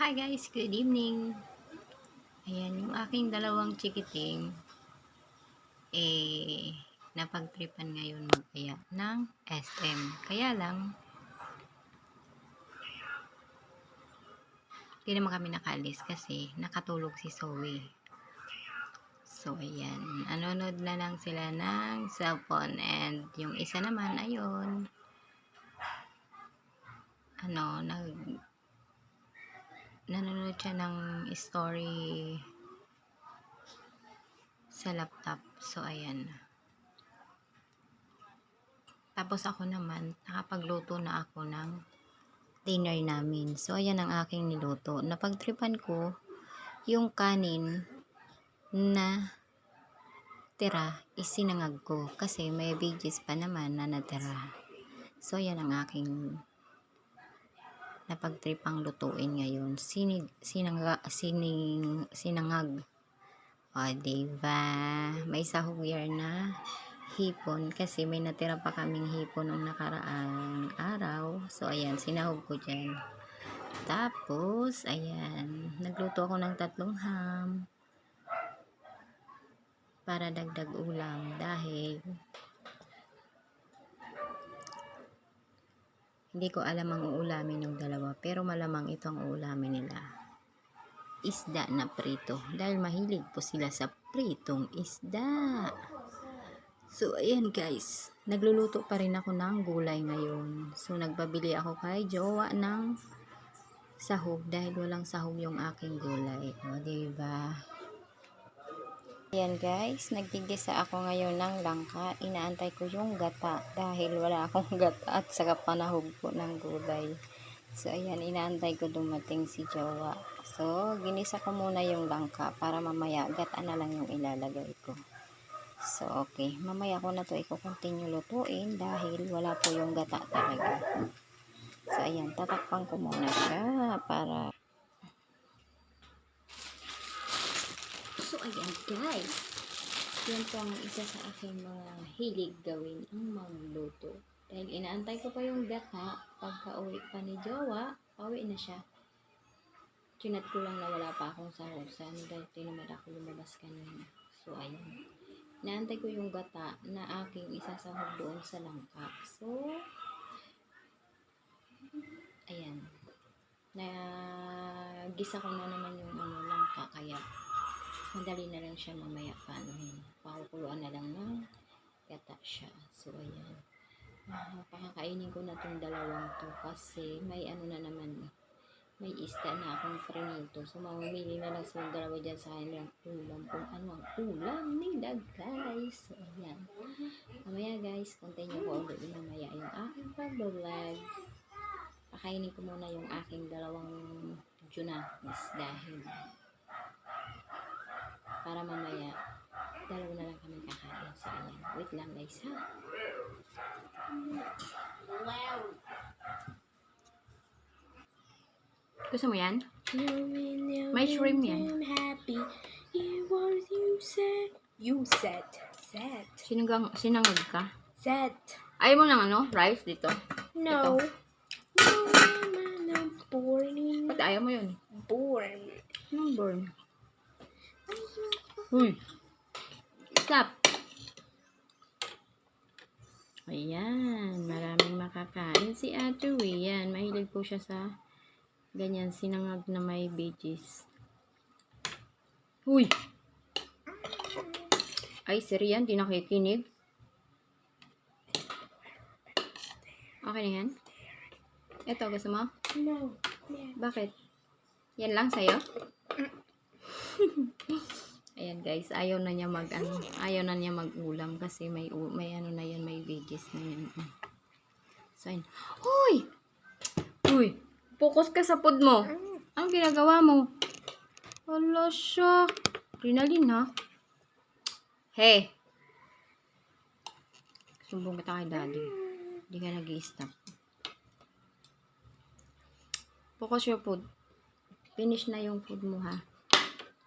Hi guys, good evening. Ayan, yung aking dalawang chikiting napagtripan ngayon mag-aya ng SM. Kaya lang, hindi naman kami nakaalis kasi nakatulog si Zoe. So, ayan. Nanonood na lang sila ng cellphone and yung isa naman, ayun, nanonood siya ng story sa laptop. So, ayan. Tapos ako naman, nakapagluto na ako ng dinner namin. So, ayan ang aking niluto. Napagtripan ko yung kanin na tira, isinangag ko. Kasi may veggies pa naman na natira. So, ayan ang aking napagtripang lutuin ngayon. Sinangag. O, diba? May sahog yarn na hipon kasi may natira pa kaming hipon nung nakaraang araw. So, ayan, sinahog ko dyan. Tapos, ayan, nagluto ako ng 3 ham para dagdag ulam dahil hindi ko alam ang uulamin ng dalawa pero malamang ito ang uulamin nila. Isda na prito dahil mahilig po sila sa pritong isda. So, ayan guys, nagluluto pa rin ako ng gulay ngayon. So, nagpabili ako kay jowa ng sahog dahil walang sahog yung aking gulay. O, diba? Ayan guys, nagtigisa ako ngayon ng langka. Inaantay ko yung gata dahil wala akong gata at saka panahog po ng gulay. So, ayan, inaantay ko dumating si jowa. So, ginisa ko muna yung langka para mamaya gata na lang yung ilalagay ko. So, okay. Mamaya ko na to i-continue lutuin dahil wala po yung gata talaga. So, ayan. Tatakpan ko muna siya para... So, ayan guys. Yan po ang isa sa aking mga hilig gawin, ang magluto. Dahil inaantay ko pa yung gata, pagka-uwi pa ni jowa, pauwi na siya. Chinat ko lang na wala pa akong sahusan dahil tinamad ako lumabas kanina. So, ayan. Naantay ko yung gata na aking isasahog doon sa langka. So, ayan. Nagisa ko na naman yung langka kaya madali na lang siya mamaya paanohin. Pakukuluan na lang ng gata siya. So, ayan. Pakakainin ko na itong dalawang to kasi may na naman may isda na akong prinito. So, mamimili na lang silang dalawa dyan sa kanilang ulam kung ano ang ulam nila, guys. So, ayan. Mamaya, guys, continue ko ulit mamaya yung aking pag-vlog. Pakainin ko muna yung aking dalawang junatis dahil para mamaya, dalawa na lang kami kakain. So, ayan. Wait lang, guys, ha? Gusto mo yan? May shrimp yan. You said. Sinangag ka? Said. Ayaw mo ng rice dito? No. Ito. No, boring. Ba't ayaw mo yun? Boring. Anong burn? Uy! Stop! Ayan. Maraming makakain si Ate Rian. Mahilig po siya sa ganyan sinangag na may veggies. Uy! Ay, si Rian, di nakikinig. Okay na yan? Ito, gusto mo? No. Bakit? Yan lang sa'yo? Ayan guys, ayaw na niya mag-ulam kasi may na yan, may veggies na yan. So, ayun. Hoy! Uy! Focus ka sa food mo. Anong ginagawa mo? Wala siya. Rinalin ha? Hey! Sumbong kita kay daddy. Hindi ka nag-i-stop. Focus your food. Finish na yung food mo ha.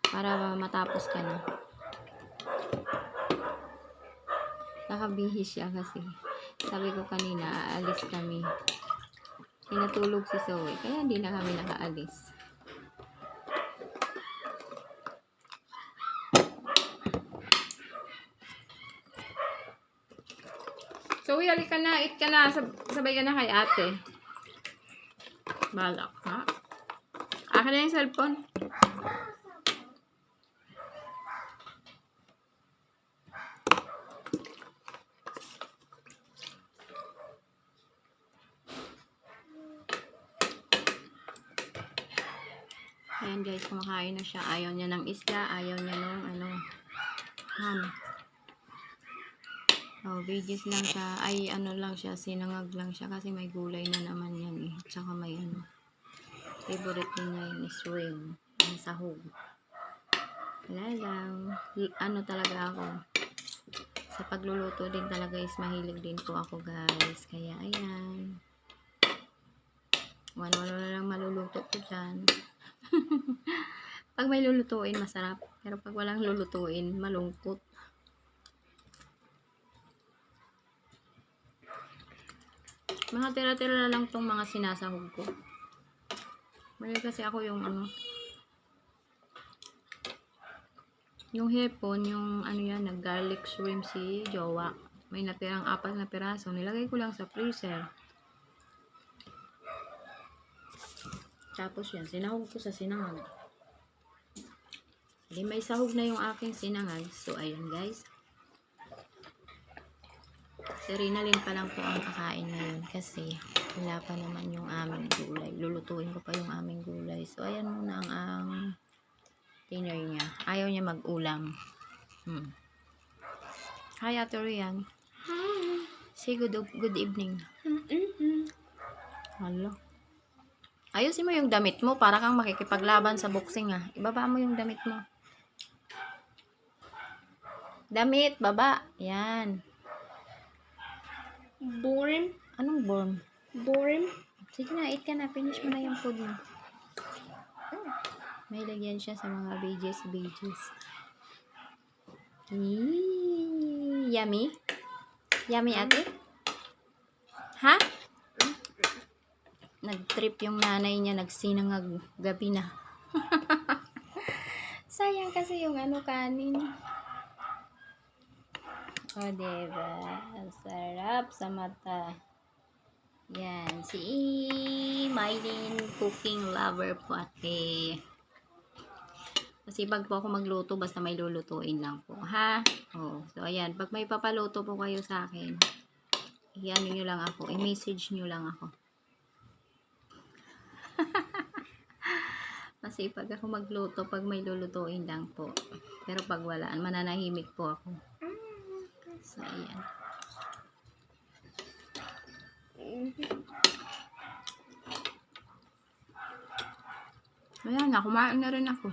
Para matapos ka na. Nakabihis siya kasi. Sabi ko kanina, aalis kami. Tinatulog si Zoe. Kaya hindi na kami nakaalis. So, halika na. Eat ka na. Sabay ka na kay ate. Balak, ha? Akin na yung cellphone. Ayan guys, kumakain na siya. Ayaw niya ng isda. Ayaw niya ng ham. Oh, veggies lang siya. Ay, lang siya. Sinangag lang siya kasi may gulay na naman yan eh. Tsaka may favorite niya yung shrimp. Ang sahog. Wala lang. Talaga ako. Sa pagluluto din talaga is mahilig din po ako guys. Kaya ayan. Wala na lang maluluto ko dyan. Pag may lulutuin, masarap. Pero pag walang lulutuin, malungkot. Mga tira-tira na lang tong mga sinasahog ko. Mali kasi ako yung yung hipon, yung nag-garlic shrimp si jowa. May natirang 4 na piraso. Nilagay ko lang sa freezer. Tapos yan, sinahog ko sa sinangag. Hindi may sahog na yung aking sinangag. So, ayun guys. Si Rinalyn pa lang po ang kakain ngayon kasi wala pa naman yung aming gulay. Lulutuin ko pa yung aming gulay. So, ayan muna ang dinner niya. Ayaw niya mag-ulam. Hi, Ate Rian. Hi. Say good evening. Mm-hmm. Hello. Ayusin mo yung damit mo para kang makikipaglaban sa boxing ah. Ibaba mo yung damit mo. Damit, baba. Yan. Boring. Anong born? Boring. Sige na, eat ka na. Finish mo na yung food mo. May lagyan siya sa mga veggies. Yummy? Yummy, ate? Ha? Nag-trip yung nanay niya. Nagsinangag gabi na. Sayang kasi yung kanin. O, diba? Ang sarap sa mata. Yan. Si Mylene cooking lover po ate. Masipag po ako magluto basta may lulutuin lang po. Ha? O. So, ayan. Pag may papaluto po kayo sa akin, i-ano nyo lang ako. I-message nyo lang ako. Masipag ako magluto pag may lulutuin lang po. Pero pag wala, mananahimik po ako. So, ayan. Ayan na, kumain na rin ako.